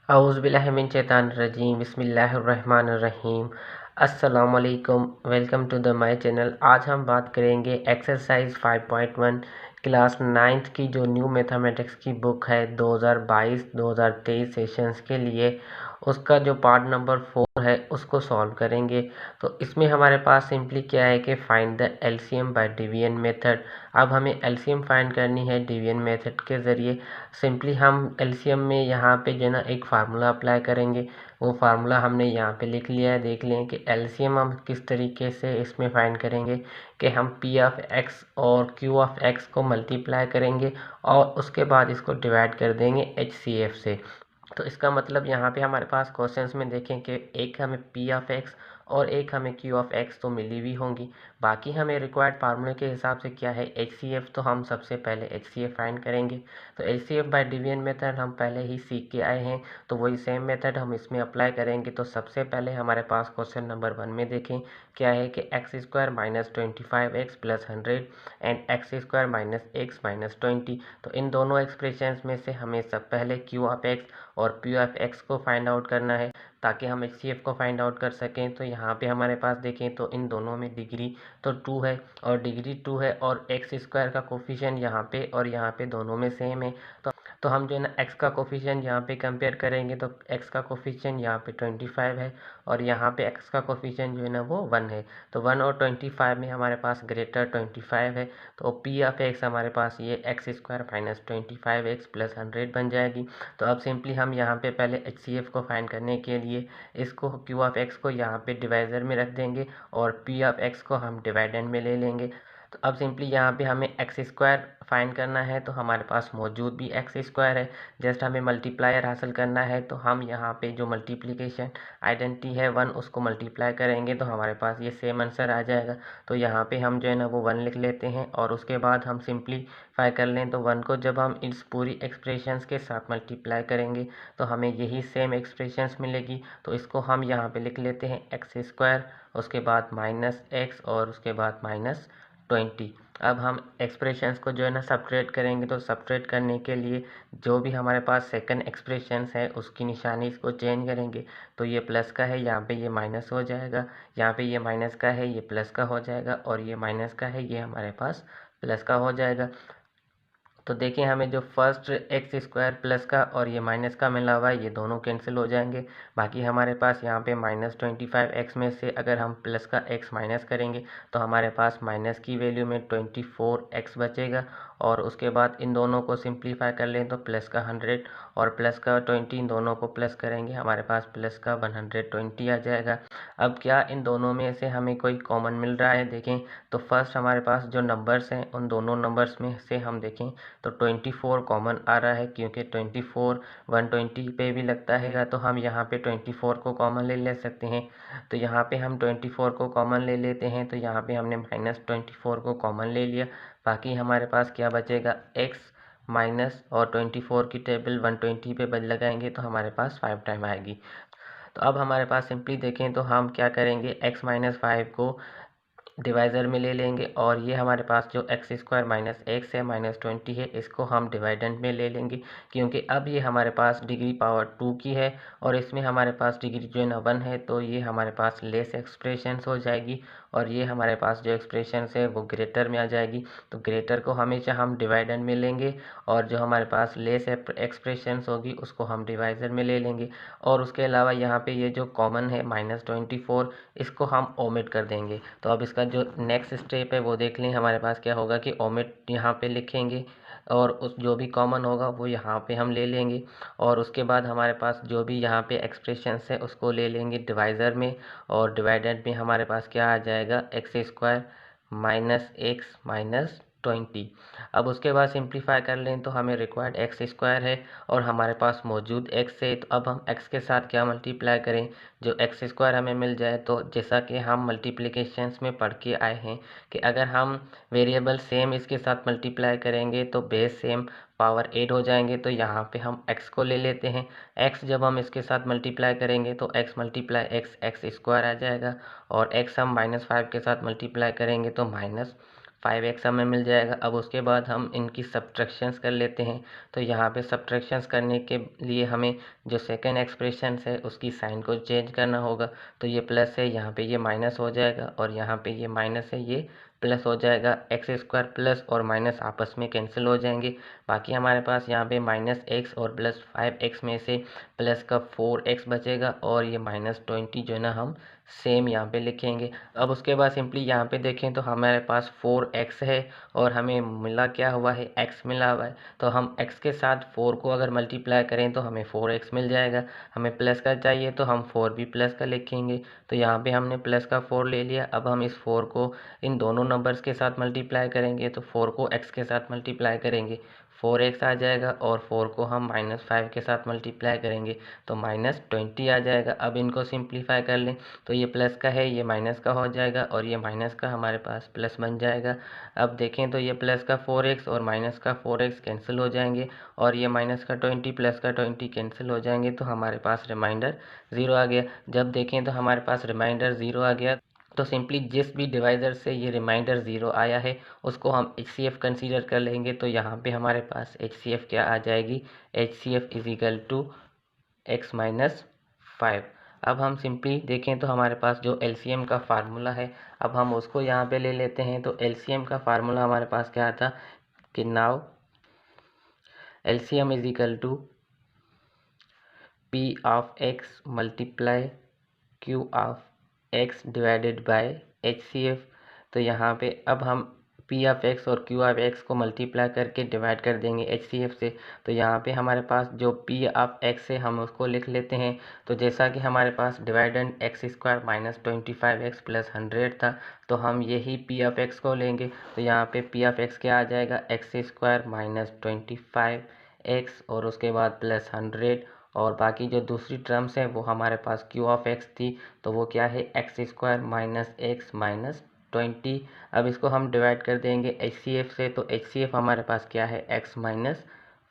औज़ुबिल्लाहिमिनश्शैतानिर्रजीम बिस्मिल्लाहिर्रहमानिर्रहीम। अस्सलामुअलैकुम, welcome to the my channel. आज हम बात करेंगे एक्सरसाइज 5.1 क्लास 9th की जो न्यू मैथमेटिक्स की बुक है 2022-2023 सेशंस के लिए, उसका जो पार्ट नंबर 4 है उसको सॉल्व करेंगे। तो इसमें हमारे पास सिंपली क्या है कि find the LCM bye division method. अब हमें एलसीएम फाइंड करनी है डिवीजन मेथड के ज़रिए। सिंपली हम एलसीएम में यहाँ पे जो है ना एक फार्मूला अप्लाई करेंगे। वो फार्मूला हमने यहाँ पे लिख लिया है। देख लें कि एलसीएम हम किस तरीके से इसमें फाइंड करेंगे कि हम पी ऑफ एक्स और क्यू ऑफ एक्स को मल्टीप्लाई करेंगे और उसके बाद इसको डिवाइड कर देंगे एच सी एफ से। तो इसका मतलब यहाँ पे हमारे पास क्वेश्चंस में देखें कि एक हमें पी ऑफ एक्स और एक हमें क्यू ऑफ एक्स तो मिली हुई होंगी। बाकी हमें रिक्वायर्ड फार्मूले के हिसाब से क्या है एच सी एफ, तो हम सबसे पहले एच सी एफ फाइंड करेंगे। तो H C F by division method हम पहले ही सीख के आए हैं, तो वही सेम मेथड हम इसमें अप्लाई करेंगे। तो सबसे पहले हमारे पास क्वेश्चन नंबर 1 में देखें क्या है कि x square minus 25x plus 100 and x square minus x minus 20। तो इन दोनों एक्सप्रेशन में से हमें सब पहले क्यू ऑफ एक्स और पी ऑफ एक्स को फाइंड आउट करना है ताकि हम एच सी एफ को फाइंड आउट कर सकें। तो यहाँ पे हमारे पास देखें तो इन दोनों में डिग्री तो 2 है और डिग्री 2 है और एक्स स्क्वायर का कोफिशिएंट यहाँ पे और यहाँ पे दोनों में सेम है। तो हम जो है ना एक्स का कोफिशिएंट यहाँ पे कंपेयर करेंगे तो एक्स का कोफिशिएंट यहाँ पे 25 है और यहाँ पे एक्स का कोफिशिएंट जो है ना वो 1 है। तो 1 और 25 में हमारे पास ग्रेटर 25 है। तो पी ऑफ एक्स हमारे पास ये x square minus 25x plus 100 बन जाएगी। तो अब सिंपली हम यहाँ पे पहले एच सी एफ को फाइंड करने के लिए इसको क्यू ऑफ एक्स को यहाँ पे डिवाइज़र में रख देंगे और पी ऑफ एक्स को हम डिवाइडेंड में ले लेंगे। तो अब सिंपली यहाँ पे हमें एक्स स्क्वायर फाइंड करना है, तो हमारे पास मौजूद भी एक्स स्क्वायर है। जस्ट हमें मल्टीप्लायर हासिल करना है, तो हम यहाँ पे जो मल्टीप्लिकेशन आइडेंटिटी है 1 उसको मल्टीप्लाई करेंगे तो हमारे पास ये सेम आंसर आ जाएगा। तो यहाँ पे हम जो है ना वो 1 लिख लेते हैं और उसके बाद हम सिंप्लीफाई कर लें तो 1 को जब हम इस पूरी एक्सप्रेशंस के साथ मल्टीप्लाई करेंगे तो हमें यही सेम एक्सप्रेशंस मिलेगी। तो इसको हम यहाँ पे लिख लेते हैं एक्स स्क्वायर, उसके बाद माइनस एक्स और उसके बाद माइनस 20। अब हम एक्सप्रेशंस को जो है ना सब्ट्रैक्ट करेंगे, तो सब्ट्रैक्ट करने के लिए जो भी हमारे पास सेकंड एक्सप्रेशंस है उसकी निशानी इसको चेंज करेंगे। तो ये प्लस का है, यहाँ पे ये माइनस हो जाएगा, यहाँ पे ये माइनस का है ये प्लस का हो जाएगा और ये माइनस का है ये हमारे पास प्लस का हो जाएगा। तो देखिए हमें जो फर्स्ट एक्स स्क्वायर प्लस का और ये माइनस का मिला हुआ है ये दोनों कैंसिल हो जाएंगे। बाकी हमारे पास यहाँ पे माइनस 25x में से अगर हम प्लस का x माइनस करेंगे तो हमारे पास माइनस की वैल्यू में 24x बचेगा। और उसके बाद इन दोनों को सिंप्लीफाई कर लें तो प्लस का 100 और प्लस का 20 इन दोनों को प्लस करेंगे हमारे पास प्लस का 120 आ जाएगा। अब क्या इन दोनों में से हमें कोई कॉमन मिल रहा है? देखें तो फर्स्ट हमारे पास जो नंबर्स हैं उन दोनों नंबर्स में से हम देखें तो 24 कॉमन आ रहा है, क्योंकि 24 120 पे भी लगता है तो हम यहाँ पे 24 को कॉमन ले सकते हैं। तो यहाँ पे हम 24 को कॉमन ले लेते हैं, तो यहाँ पे हमने -24 को कॉमन ले लिया। बाकी हमारे पास क्या बचेगा x माइनस और 24 की टेबल 120 पे बदल लगाएंगे तो हमारे पास 5 टाइम आएगी। तो अब हमारे पास सिंपली देखें तो हम क्या करेंगे x माइनस 5 को डिवाइज़र में ले लेंगे और ये हमारे पास जो एक्स स्क्वायर माइनस एक्स है माइनस 20 है इसको हम डिवाइडेंट में ले लेंगे, क्योंकि अब ये हमारे पास डिग्री पावर 2 की है और इसमें हमारे पास डिग्री जो है ना 1 है। तो ये हमारे पास लेस एक्सप्रेशंस हो जाएगी और ये हमारे पास जो एक्सप्रेशंस है वो ग्रेटर में आ जाएगी। तो ग्रेटर को हमेशा हम डिवाइडेंट में लेंगे और जो हमारे पास लेस एक्सप्रेशंस होगी उसको हम डिवाइज़र में ले लेंगे। और उसके अलावा यहाँ पे ये जो कॉमन है -24 इसको हम ओमिट कर देंगे। तो अब इसका जो नेक्स्ट स्टेप है वो देख लें, हमारे पास क्या होगा कि ओमिट यहाँ पे लिखेंगे और उस जो भी कॉमन होगा वो यहाँ पे हम ले लेंगे। और उसके बाद हमारे पास जो भी यहाँ पे एक्सप्रेशंस है उसको ले लेंगे डिवाइज़र में और डिवाइडेड में हमारे पास क्या आ जाएगा x square minus x minus 20। अब उसके बाद सिंप्लीफाई कर लें तो हमें रिक्वायर्ड एक्स स्क्वायर है और हमारे पास मौजूद एक्स है। तो अब हम एक्स के साथ क्या मल्टीप्लाई करें, जो एक्स स्क्वायर हमें मिल जाए। तो जैसा कि हम मल्टीप्लिकेशंस में पढ़ के आए हैं कि अगर हम वेरिएबल सेम इसके साथ मल्टीप्लाई करेंगे तो बेस सेम पावर 8 हो जाएंगे। तो यहाँ पे हम x को ले लेते हैं। x जब हम इसके साथ मल्टीप्लाई करेंगे तो x multiply x x square आ जाएगा और x हम -5 के साथ मल्टीप्लाई करेंगे तो 5x हमें मिल जाएगा। अब उसके बाद हम इनकी सब्ट्रैक्शंस कर लेते हैं। तो यहाँ पे सब्ट्रैक्शंस करने के लिए हमें जो सेकेंड एक्सप्रेशन है उसकी साइन को चेंज करना होगा। तो ये प्लस है, यहाँ पे ये माइनस हो जाएगा, और यहाँ पे ये माइनस है, ये प्लस हो जाएगा। एक्स स्क्वायर प्लस और माइनस आपस में कैंसिल हो जाएंगे। बाकी हमारे पास यहाँ पे -x और +5x में से प्लस का 4x बचेगा, और ये -20 जो है ना हम सेम यहाँ पे लिखेंगे। अब उसके बाद सिंपली यहाँ पे देखें तो हमारे पास 4x है, और हमें मिला क्या हुआ है, x मिला हुआ है। तो हम x के साथ 4 को अगर मल्टीप्लाई करें तो हमें 4x मिल जाएगा। हमें प्लस का चाहिए तो हम 4 भी प्लस का लिखेंगे। तो यहाँ पे हमने प्लस का 4 ले लिया। अब हम इस 4 को इन दोनों नंबर्स के साथ मल्टीप्लाई करेंगे। तो 4 को x के साथ मल्टीप्लाई करेंगे, 4x आ जाएगा, और 4 को हम -5 के साथ मल्टीप्लाई करेंगे तो -20 आ जाएगा। अब इनको सिंप्लीफाई कर लें तो ये प्लस का है, ये माइनस का हो जाएगा, और ये माइनस का हमारे पास प्लस बन जाएगा। अब देखें तो ये प्लस का 4x और माइनस का 4x कैंसिल हो जाएंगे, और ये माइनस का 20 प्लस का 20 कैंसिल हो जाएंगे। तो हमारे पास रिमाइंडर 0 आ गया। जब देखें तो हमारे पास रिमाइंडर 0 आ गया, तो सिंपली जिस भी डिवाइज़र से ये रिमाइंडर 0 आया है उसको हम HCF कंसीडर कर लेंगे। तो यहाँ पे हमारे पास HCF क्या आ जाएगी, HCF is equal to x - 5। अब हम सिंपली देखें तो हमारे पास जो LCM का फार्मूला है, अब हम उसको यहाँ पे ले लेते हैं। तो LCM का फार्मूला हमारे पास क्या था कि now LCM is equal to P of x multiply Q of x divided by HCF। तो यहाँ पे अब हम P ऑफ x और Q ऑफ x को मल्टीप्लाई करके डिवाइड कर देंगे HCF से। तो यहाँ पे हमारे पास जो P ऑफ x है हम उसको लिख लेते हैं। तो जैसा कि हमारे पास dividend x square -25x plus 100 था, तो हम यही P ऑफ x को लेंगे। तो यहाँ पे P ऑफ x क्या आ जाएगा, x स्क्वायर -25x और उसके बाद प्लस 100, और बाकी जो दूसरी टर्म्स है वो हमारे पास Q ऑफ x थी, तो वो क्या है x स्क्वायर -x -20। अब इसको हम डिवाइड कर देंगे HCF से। तो HCF हमारे पास क्या है, x -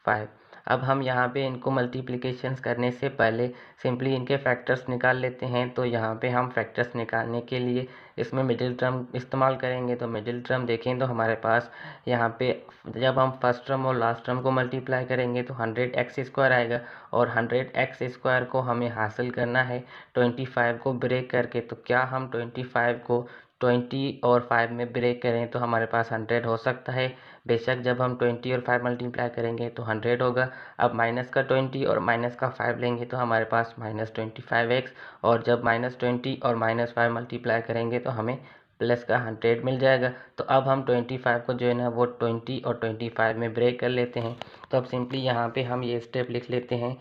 5। अब हम यहाँ पे इनको मल्टीप्लिकेशंस करने से पहले सिंपली इनके फैक्टर्स निकाल लेते हैं। तो यहाँ पे हम फैक्टर्स निकालने के लिए इसमें मिडिल टर्म इस्तेमाल करेंगे। तो मिडिल टर्म देखें तो हमारे पास यहाँ पे जब हम फर्स्ट टर्म और लास्ट टर्म को मल्टीप्लाई करेंगे तो 100x स्क्वायर आएगा, और 100x स्क्वायर को हमें हासिल करना है 25 को ब्रेक करके। तो क्या हम 25 को 20 और 5 में ब्रेक करें तो हमारे पास 100 हो सकता है। बेशक जब हम 20 और 5 मल्टीप्लाई करेंगे तो 100 होगा। अब माइनस का 20 और माइनस का 5 लेंगे तो हमारे पास -25x, और जब -20 और -5 मल्टीप्लाई करेंगे तो हमें प्लस का 100 मिल जाएगा। तो अब हम 25 को जो है ना वो 20 और 25 में ब्रेक कर लेते हैं। तो अब सिंपली यहाँ पे हम ये स्टेप लिख लेते हैं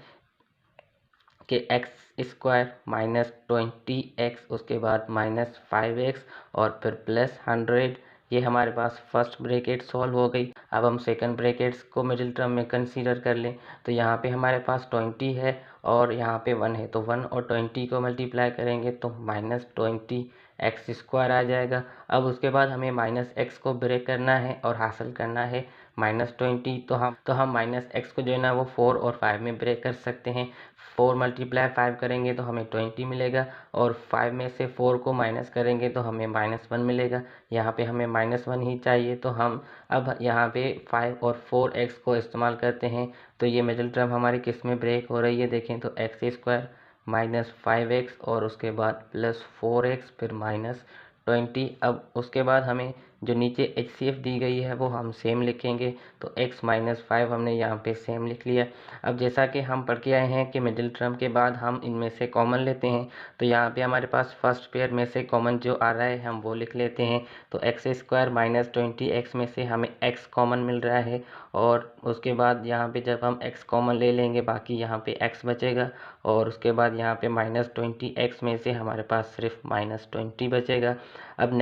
कि x स्क्वायर -20x उसके बाद -5x और फिर प्लस 100। ये हमारे पास फर्स्ट ब्रैकेट सॉल्व हो गई। अब हम सेकंड ब्रैकेट्स को मिडिल टर्म में कंसीडर कर लें। तो यहाँ पे हमारे पास 20 है और यहाँ पे 1 है, तो 1 और 20 को मल्टीप्लाई करेंगे तो -20x स्क्वायर आ जाएगा। अब उसके बाद हमें -x को ब्रेक करना है और हासिल करना है -20। तो हम -x को जो है ना वो 4 और 5 में ब्रेक कर सकते हैं। 4 × 5 करेंगे तो हमें 20 मिलेगा, और 5 में से 4 को माइनस करेंगे तो हमें -1 मिलेगा। यहाँ पे हमें -1 ही चाहिए, तो हम अब यहाँ पे 5 और 4x को इस्तेमाल करते हैं। तो ये मिडिल टर्म हमारी किस में ब्रेक हो रही है, देखें तो x स्क्वायर -5x और उसके बाद +4x फिर -20। अब उसके बाद हमें जो नीचे HCF दी गई है वो हम सेम लिखेंगे। तो x - 5 हमने यहाँ पे सेम लिख लिया। अब जैसा कि हम पढ़ के आए हैं कि मिडिल टर्म के बाद हम इनमें से कॉमन लेते हैं। तो यहाँ पे हमारे पास फर्स्ट पेयर में से कॉमन जो आ रहा है हम वो लिख लेते हैं। तो x स्क्वायर -20x में से हमें x कॉमन मिल रहा है, और उसके बाद यहाँ पे जब हम x कॉमन ले लेंगे बाकी यहाँ पे x बचेगा, और उसके बाद यहाँ पे -20x में से हमारे पास सिर्फ -20 बचेगा। अब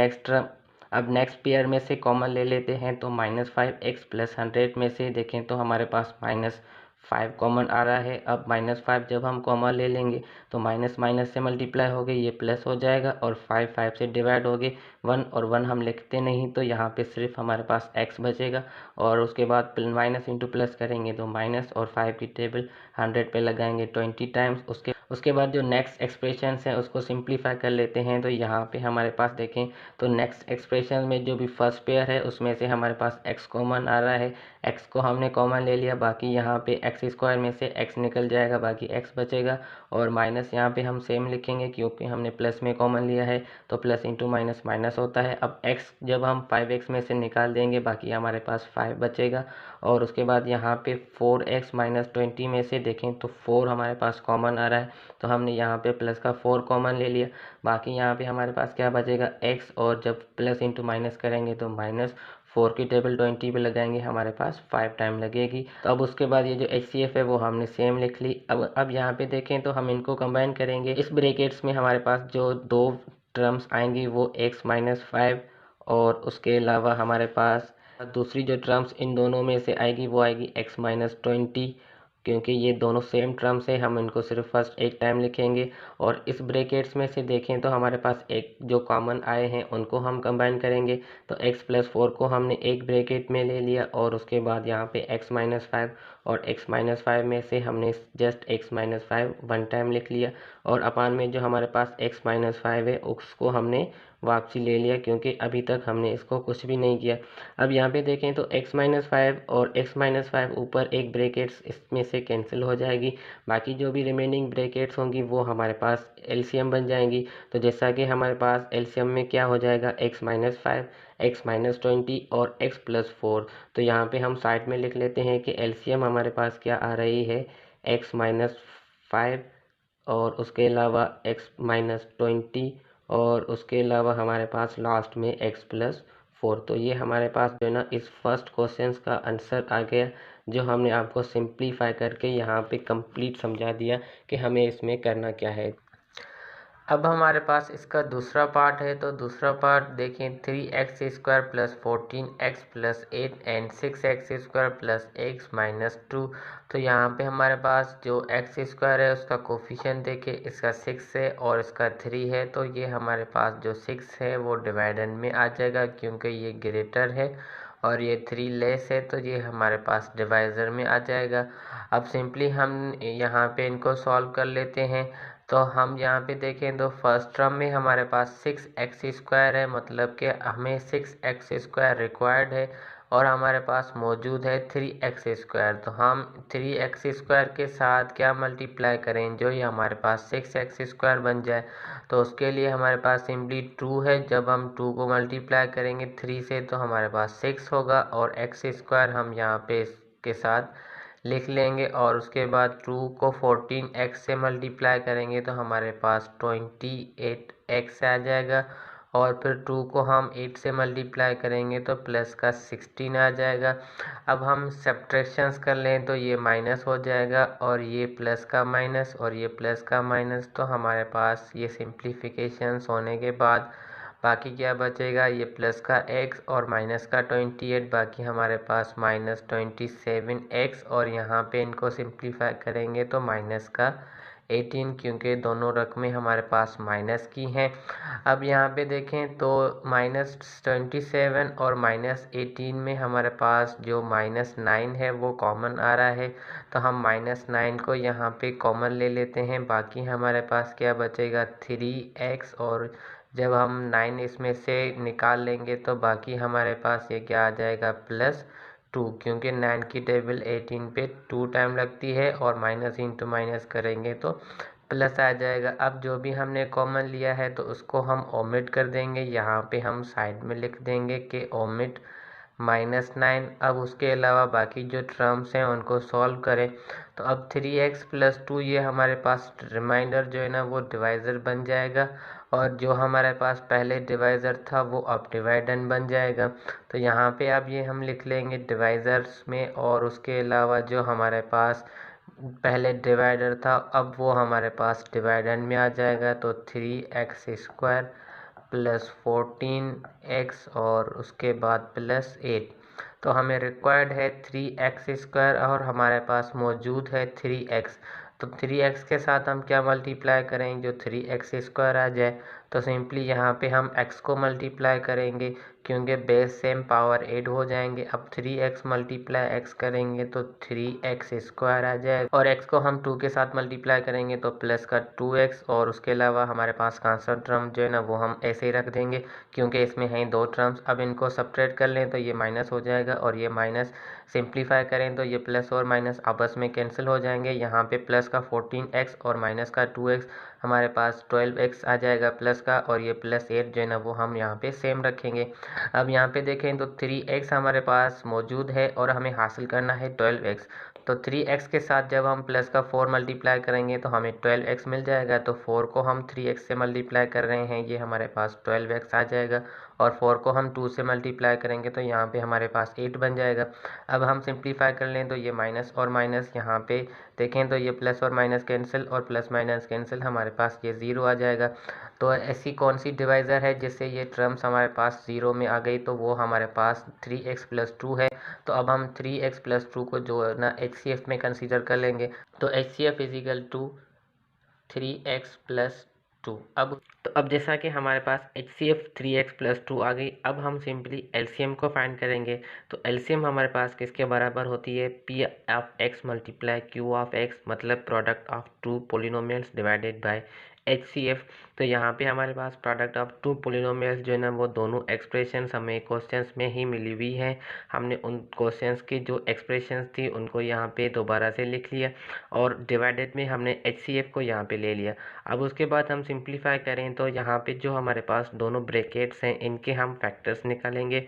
नेक्स्ट पेयर में से कॉमन ले लेते हैं। तो -5x प्लस 100 में से देखें तो हमारे पास -5 कॉमन आ रहा है। अब -5 जब हम कॉमन ले लेंगे तो माइनस माइनस से मल्टीप्लाई हो गई, ये प्लस हो जाएगा, और 5 से डिवाइड हो गए। 1 और 1 हम लिखते नहीं, तो यहाँ पे सिर्फ हमारे पास x बचेगा, और उसके बाद माइनस इंटू प्लस करेंगे तो माइनस, और 5 की टेबल 100 पे लगाएंगे 20 टाइम्स। उसके बाद जो नेक्स्ट एक्सप्रेशन है उसको सिंप्लीफाई कर लेते हैं। तो यहाँ पे हमारे पास देखें तो नेक्स्ट एक्सप्रेशन में जो भी फर्स्ट पेयर है उसमें से हमारे पास x कॉमन आ रहा है, x को हमने कॉमन ले लिया, बाकी यहाँ पे एक्स स्क्वायर में से x निकल जाएगा, बाकी x बचेगा। और माइनस यहाँ पे हम सेम लिखेंगे क्योंकि हमने प्लस में कॉमन लिया है, तो प्लस इंटू माइनस माइनस होता है। अब x जब हम 5x में से निकाल देंगे बाकी हमारे पास 5 बचेगा। और उसके बाद यहाँ पे 4x माइनस 20 में से देखें तो 4 हमारे पास कॉमन आ रहा है, तो हमने यहाँ पे प्लस का 4 कॉमन ले लिया। बाकी यहाँ पे हमारे पास क्या बचेगा x, और जब प्लस इंटू माइनस करेंगे तो माइनस 4 की टेबल 20 पे लगाएंगे, हमारे पास 5 टाइम लगेगी। तो अब उसके बाद ये जो HCF है वो हमने सेम लिख ली। अब यहाँ पे देखें तो हम इनको कंबाइन करेंगे। इस ब्रैकेट्स में हमारे पास जो दो टर्म्स आएंगी वो x माइनस 5, और उसके अलावा हमारे पास दूसरी जो टर्म्स इन दोनों में से आएगी वो आएगी x माइनस 20। क्योंकि ये दोनों सेम टर्म्स है हम इनको सिर्फ फर्स्ट एक टाइम लिखेंगे। और इस ब्रैकेट्स में से देखें तो हमारे पास एक जो कॉमन आए हैं उनको हम कंबाइन करेंगे। तो x प्लस 4 को हमने एक ब्रैकेट में ले लिया, और उसके बाद यहाँ पे x माइनस 5, और x माइनस 5 में से हमने just x minus 5 one time लिख लिया। और अपान में जो हमारे पास x माइनस 5 है उसको हमने वापसी ले लिया, क्योंकि अभी तक हमने इसको कुछ भी नहीं किया। अब यहाँ पे देखें तो x माइनस 5 और x माइनस 5 ऊपर एक ब्रैकेट्स इसमें से कैंसिल हो जाएगी, बाकी जो भी रिमेनिंग ब्रैकेट्स होंगी वो हमारे पास एलसीएम बन जाएंगी। तो जैसा कि हमारे पास एलसीएम में क्या हो जाएगा x माइनस 5, x माइनस 20 और x प्लस 4। तो यहाँ पे हम साइड में लिख लेते हैं कि एलसीएम हमारे पास क्या आ रही है x माइनस 5, और उसके अलावा x माइनस 20, और उसके अलावा हमारे पास लास्ट में x प्लस 4। तो ये हमारे पास जो है ना इस फर्स्ट क्वेश्चन का आंसर आ गया, जो हमने आपको सिंप्लीफाई करके यहाँ पे कंप्लीट समझा दिया कि हमें इसमें करना क्या है। अब हमारे पास इसका दूसरा पार्ट है। तो दूसरा पार्ट देखें 3x square plus 14x plus 8 and 6x square plus x minus 2। तो यहाँ पे हमारे पास जो x स्क्वायर है उसका कोफिशिएंट देखें, इसका 6 है और इसका 3 है। तो ये हमारे पास जो 6 है वो डिवाइडेंड में आ जाएगा क्योंकि ये ग्रेटर है, और ये 3 लेस है तो ये हमारे पास डिवाइज़र में आ जाएगा। अब सिंपली हम यहाँ पे इनको सॉल्व कर लेते हैं। तो हम यहाँ पे देखें तो फर्स्ट टर्म में हमारे पास 6x स्क्वायर है, मतलब कि हमें 6x स्क्वायर रिक्वायर्ड है, और हमारे पास मौजूद है 3x स्क्वायर। तो हम 3x स्क्वायर के साथ क्या मल्टीप्लाई करें जो ये हमारे पास 6x स्क्वायर बन जाए। तो उसके लिए हमारे पास सिंपली 2 है, जब हम 2 को मल्टीप्लाई करेंगे 3 से तो हमारे पास 6 होगा, और x स्क्वायर हम यहाँ पे इसके साथ लिख लेंगे। और उसके बाद 2 को 14x से मल्टीप्लाई करेंगे तो हमारे पास 28x आ जाएगा, और फिर 2 को हम 8 से मल्टीप्लाई करेंगे तो प्लस का 16 आ जाएगा। अब हम सब्ट्रैक्शंस कर लें तो ये माइनस हो जाएगा, और ये प्लस का माइनस और ये प्लस का माइनस। तो हमारे पास ये सिंप्लीफिकेशंस होने के बाद बाकी क्या बचेगा, ये प्लस का x और माइनस का 28, बाकी हमारे पास माइनस 27x, और यहाँ पे इनको सिंप्लीफाई करेंगे तो माइनस का 18, क्योंकि दोनों रकमें हमारे पास माइनस की हैं। अब यहाँ पे देखें तो माइनस 27 और माइनस 18 में हमारे पास जो माइनस 9 है वो कॉमन आ रहा है, तो हम माइनस 9 को यहाँ पे कॉमन ले लेते हैं। बाकी हमारे पास क्या बचेगा 3x, और जब हम 9 इसमें से निकाल लेंगे तो बाकी हमारे पास ये क्या आ जाएगा प्लस 2, क्योंकि 9 की टेबल 18 पे 2 टाइम लगती है, और माइनस इंटू माइनस करेंगे तो प्लस आ जाएगा। अब जो भी हमने कॉमन लिया है तो उसको हम ओमिट कर देंगे, यहाँ पे हम साइड में लिख देंगे कि ओमिट -9। अब उसके अलावा बाकी जो टर्म्स हैं उनको सॉल्व करें। तो अब 3x प्लस 2 ये हमारे पास रिमाइंडर जो है ना वो डिवाइज़र बन जाएगा, और जो हमारे पास पहले डिवाइज़र था वो अब डिवाइडेंड बन जाएगा। तो यहाँ पे अब ये हम लिख लेंगे डिवाइज़र्स में, और उसके अलावा जो हमारे पास पहले डिवाइडर था अब वो हमारे पास डिवाइडेंड में आ जाएगा। तो 3x स्क्वायर प्लस 14x और उसके बाद प्लस 8। तो हमें रिक्वायर्ड है 3x स्क्वायर, और हमारे पास मौजूद है 3x। तो 3x के साथ हम क्या मल्टीप्लाई करें जो 3x स्क्वायर आ जाए। तो सिंपली यहाँ पे हम x को मल्टीप्लाई करेंगे क्योंकि बेस सेम पावर ऐड हो जाएंगे। अब 3x मल्टीप्लाई x करेंगे तो 3x स्क्वायर आ जाएगा और x को हम 2 के साथ मल्टीप्लाई करेंगे तो प्लस का 2x, और उसके अलावा हमारे पास कांस्टेंट टर्म जो है ना वो हम ऐसे ही रख देंगे क्योंकि इसमें हैं 2 टर्म्स। अब इनको सब्ट्रैक्ट कर लें तो ये माइनस हो जाएगा और ये माइनस सिंप्लीफाई करें तो ये प्लस और माइनस आपस में कैंसिल हो जाएंगे। यहाँ पे प्लस का 14x और माइनस का 2x, हमारे पास 12x आ जाएगा प्लस का, और ये प्लस 8 जो है ना वो हम यहाँ पे सेम रखेंगे। अब यहाँ पे देखें तो 3x हमारे पास मौजूद है और हमें हासिल करना है 12x। तो 3x के साथ जब हम प्लस का 4 मल्टीप्लाई करेंगे तो हमें 12x मिल जाएगा। तो 4 को हम 3x से मल्टीप्लाई कर रहे हैं, ये हमारे पास 12x आ जाएगा, और 4 को हम 2 से मल्टीप्लाई करेंगे तो यहाँ पे हमारे पास 8 बन जाएगा। अब हम सिंप्लीफाई कर लें तो ये माइनस और माइनस यहाँ पे देखें तो ये प्लस और माइनस कैंसिल और प्लस माइनस कैंसिल, हमारे पास ये 0 आ जाएगा। तो ऐसी कौन सी डिवाइज़र है जिससे ये टर्म्स हमारे पास 0 में आ गई, तो वो हमारे पास 3x + 2 है। तो अब हम 3x + 2 को जो है ना HCF में कंसीडर कर लेंगे। तो HCF = 3x + 2। अब जैसा कि हमारे पास HCF 3x + 2 आ गई, अब हम सिंपली LCM को फाइंड करेंगे। तो LCM हमारे पास किसके बराबर होती है, P of x × Q of x, मतलब product of 2 polynomials divided by HCF। तो यहाँ पे हमारे पास प्रोडक्ट ऑफ 2 पोलिनोमियल्स जो है ना वो दोनों एक्सप्रेशंस हमें क्वेश्चंस में ही मिली हुई हैं। हमने उन क्वेश्चंस की जो एक्सप्रेशंस थी उनको यहाँ पे दोबारा से लिख लिया और डिवाइडेड में हमने HCF को यहाँ पे ले लिया। अब उसके बाद हम सिंप्लीफाई करें तो यहाँ पे जो हमारे पास दोनों ब्रैकेट्स हैं इनके हम फैक्टर्स निकालेंगे।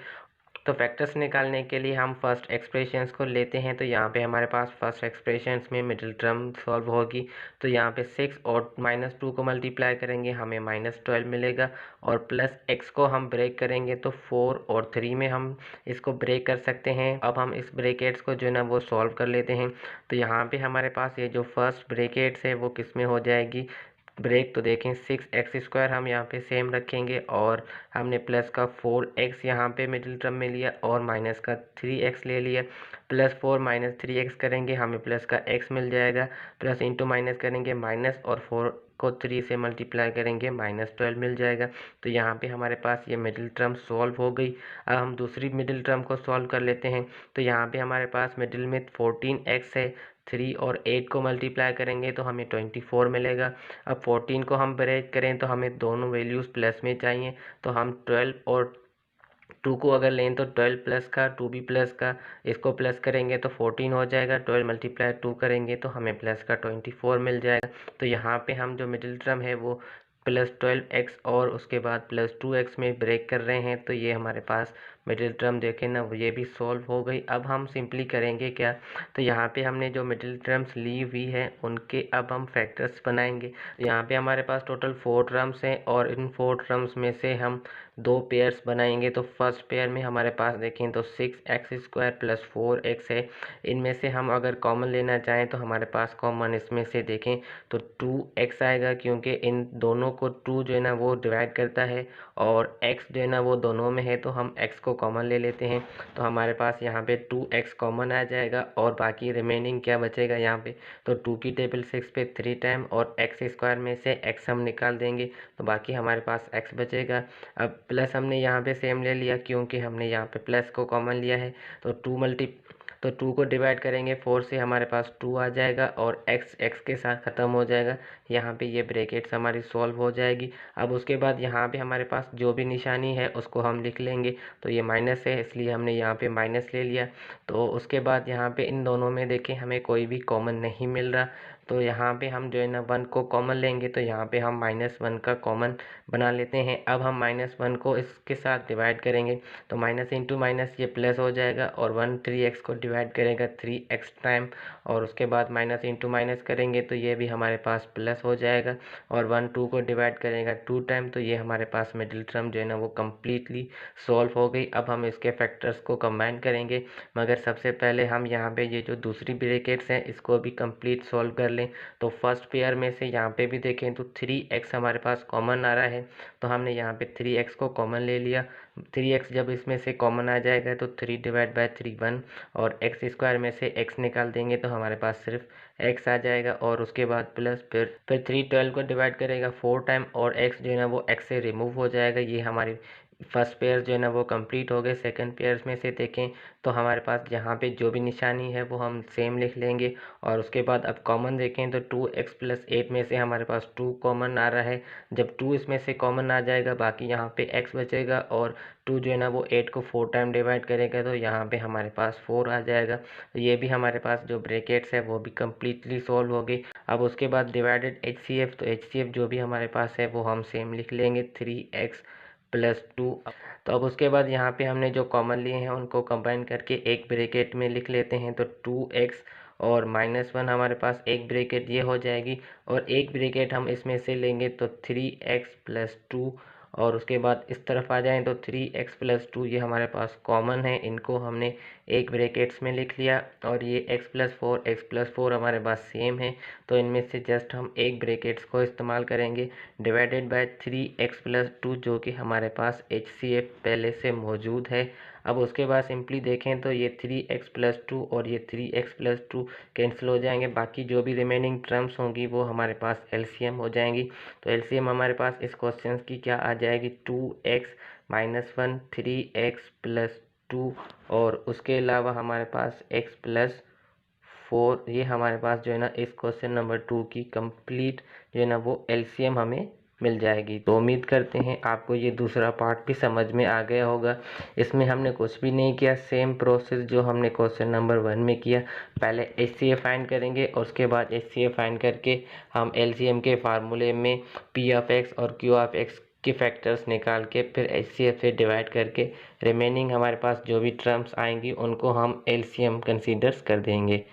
तो फैक्टर्स निकालने के लिए हम फर्स्ट एक्सप्रेशंस को लेते हैं। तो यहाँ पे हमारे पास फर्स्ट एक्सप्रेशंस में मिडिल टर्म सॉल्व होगी। तो यहाँ पे 6 और -2 को मल्टीप्लाई करेंगे, हमें -12 मिलेगा, और प्लस x को हम ब्रेक करेंगे तो 4 और 3 में हम इसको ब्रेक कर सकते हैं। अब हम इस ब्रैकेट्स को जो है ना वो सॉल्व कर लेते हैं। तो यहाँ पे हमारे पास ये जो फर्स्ट ब्रैकेट्स है वो किस में हो जाएगी ब्रेक, तो देखें 6x² हम यहाँ पे सेम रखेंगे, और हमने प्लस का 4x यहाँ पे मिडिल टर्म में लिया और माइनस का 3x ले लिया। +4 - 3x करेंगे, हमें प्लस का x मिल जाएगा, प्लस इंटू माइनस करेंगे माइनस, और 4 को 3 से मल्टीप्लाई करेंगे -12 मिल जाएगा। तो यहाँ पे हमारे पास ये मिडिल टर्म सॉल्व हो गई। अब हम दूसरी मिडिल टर्म को सॉल्व कर लेते हैं। तो यहाँ पे हमारे पास मिडिल में 14x है, 3 और 8 को मल्टीप्लाई करेंगे तो हमें 24 मिलेगा। अब 14 को हम ब्रेक करें तो हमें दोनों वैल्यूज़ प्लस में चाहिए, तो हम 12 और 2 को अगर लें तो 12 प्लस का 2 भी प्लस का, इसको प्लस करेंगे तो 14 हो जाएगा, 12 × 2 करेंगे तो हमें प्लस का 24 मिल जाएगा। तो यहाँ पे हम जो मिडिल टर्म है वो +12x और उसके बाद +2x में ब्रेक कर रहे हैं। तो ये हमारे पास मिडिल टर्म देखें ना ये भी सॉल्व हो गई। अब हम सिंपली करेंगे क्या, तो यहाँ पे हमने जो मिडिल टर्म्स ली हुई है उनके अब हम फैक्टर्स बनाएंगे। यहाँ पे हमारे पास टोटल 4 टर्म्स हैं और इन 4 टर्म्स में से हम 2 पेयर्स बनाएंगे। तो फर्स्ट पेयर में हमारे पास देखें तो 6x² + 4x है। इनमें से हम अगर कॉमन लेना चाहें तो हमारे पास कॉमन इसमें से देखें तो 2x आएगा, क्योंकि इन दोनों को 2 जो है ना वो डिवाइड करता है और x जो है ना वो दोनों में है, तो हम x को कॉमन ले लेते हैं। तो हमारे पास यहाँ पे 2x कॉमन आ जाएगा और बाकी रिमेनिंग क्या बचेगा यहाँ पे, तो 2 की टेबल 6 पे 3 टाइम और x² में से x हम निकाल देंगे, तो बाकी हमारे पास x बचेगा। अब प्लस हमने यहाँ पे सेम ले लिया क्योंकि हमने यहाँ पे प्लस को कॉमन लिया है। तो 2 को डिवाइड करेंगे 4 से, हमारे पास 2 आ जाएगा और x के साथ ख़त्म हो जाएगा। यहाँ पे ये ब्रैकेट्स हमारी सॉल्व हो जाएगी। अब उसके बाद यहाँ पे हमारे पास जो भी निशानी है उसको हम लिख लेंगे। तो ये माइनस है इसलिए हमने यहाँ पे माइनस ले लिया। तो उसके बाद यहाँ पे इन दोनों में देखें हमें कोई भी कॉमन नहीं मिल रहा, तो यहाँ पे हम जो है ना 1 को कॉमन लेंगे। तो यहाँ पे हम -1 का कॉमन बना लेते हैं। अब हम -1 को इसके साथ डिवाइड करेंगे तो माइनस इंटू माइनस ये प्लस हो जाएगा, और 1 3x को डिवाइड करेगा 3x टाइम, और उसके बाद माइनस इंटू माइनस करेंगे तो ये भी हमारे पास प्लस हो जाएगा, और 1 2 को डिवाइड करेगा 2 टाइम, तो ये हमारे पास मिडिल टर्म जो है ना वो कम्प्लीटली सॉल्व हो गई। अब हम इसके फैक्टर्स को कंबाइन करेंगे, मगर सबसे पहले हम यहाँ पे ये जो दूसरी ब्रैकेट्स हैं इसको भी कंप्लीट सॉल्व कर लें। तो फर्स्ट पेयर में से यहाँ पे भी देखें तो 3x हमारे पास कॉमन आ रहा है, तो हमने यहाँ पे 3x को कॉमन ले लिया। 3x जब इसमें से कॉमन आ जाएगा तो 3 डिवाइड बाय 3 1, और एक्स स्क्वायर में से x निकाल देंगे तो हमारे पास सिर्फ x आ जाएगा। और उसके बाद प्लस फिर 3 12 को डिवाइड करेगा 4 टाइम, और x जो है ना वो x से रिमूव हो जाएगा। ये हमारी फर्स्ट पेयर जो है ना वो कंप्लीट हो गए। सेकंड पेयर में से देखें तो हमारे पास यहाँ पे जो भी निशानी है वो हम सेम लिख लेंगे। और उसके बाद अब कॉमन देखें तो 2x प्लस 8 में से हमारे पास 2 कॉमन आ रहा है। जब 2 इसमें से कॉमन आ जाएगा बाकी यहाँ पे x बचेगा, और 2 जो है ना वो 8 को 4 टाइम डिवाइड करेगा तो यहाँ पे हमारे पास 4 आ जाएगा। तो ये भी हमारे पास जो ब्रैकेट्स है वो भी कम्प्लीटली सॉल्व हो गई। अब उसके बाद डिवाइडेड HCF, तो HCF जो भी हमारे पास है वो हम सेम लिख लेंगे 3x प्लस 2। तो अब उसके बाद यहाँ पे हमने जो कॉमन लिए हैं उनको कंबाइन करके एक ब्रैकेट में लिख लेते हैं। तो 2x और -1 हमारे पास एक ब्रैकेट ये हो जाएगी, और एक ब्रैकेट हम इसमें से लेंगे तो 3x प्लस 2। और उसके बाद इस तरफ आ जाएं तो 3x प्लस 2 ये हमारे पास कॉमन है, इनको हमने एक ब्रैकेट्स में लिख लिया। और ये x प्लस 4 हमारे पास सेम है, तो इनमें से जस्ट हम एक ब्रैकेट्स को इस्तेमाल करेंगे डिवाइडेड बाय 3x प्लस 2 जो कि हमारे पास HCF पहले से मौजूद है। अब उसके बाद सिंपली देखें तो ये 3x प्लस 2 और ये 3x प्लस 2 कैंसिल हो जाएंगे, बाकी जो भी रिमेनिंग टर्म्स होंगी वो हमारे पास LCM हो जाएंगी। तो LCM हमारे पास इस क्वेश्चन की क्या आ जाएगी 2x -1 3x प्लस 2, और उसके अलावा हमारे पास x प्लस 4। ये हमारे पास जो है ना इस क्वेश्चन नंबर 2 की कंप्लीट जो है ना वो LCM हमें मिल जाएगी। तो उम्मीद करते हैं आपको ये दूसरा पार्ट भी समझ में आ गया होगा। इसमें हमने कुछ भी नहीं किया, सेम प्रोसेस जो हमने क्वेश्चन नंबर 1 में किया। पहले HCF फाइंड करेंगे और उसके बाद HCF फाइंड करके हम LCM के फार्मूले में P ऑफ x और Q ऑफ x के फैक्टर्स निकाल के फिर HCF से डिवाइड करके रिमेनिंग हमारे पास जो भी टर्म्स आएंगी उनको हम LCM कंसीडर्स कर देंगे।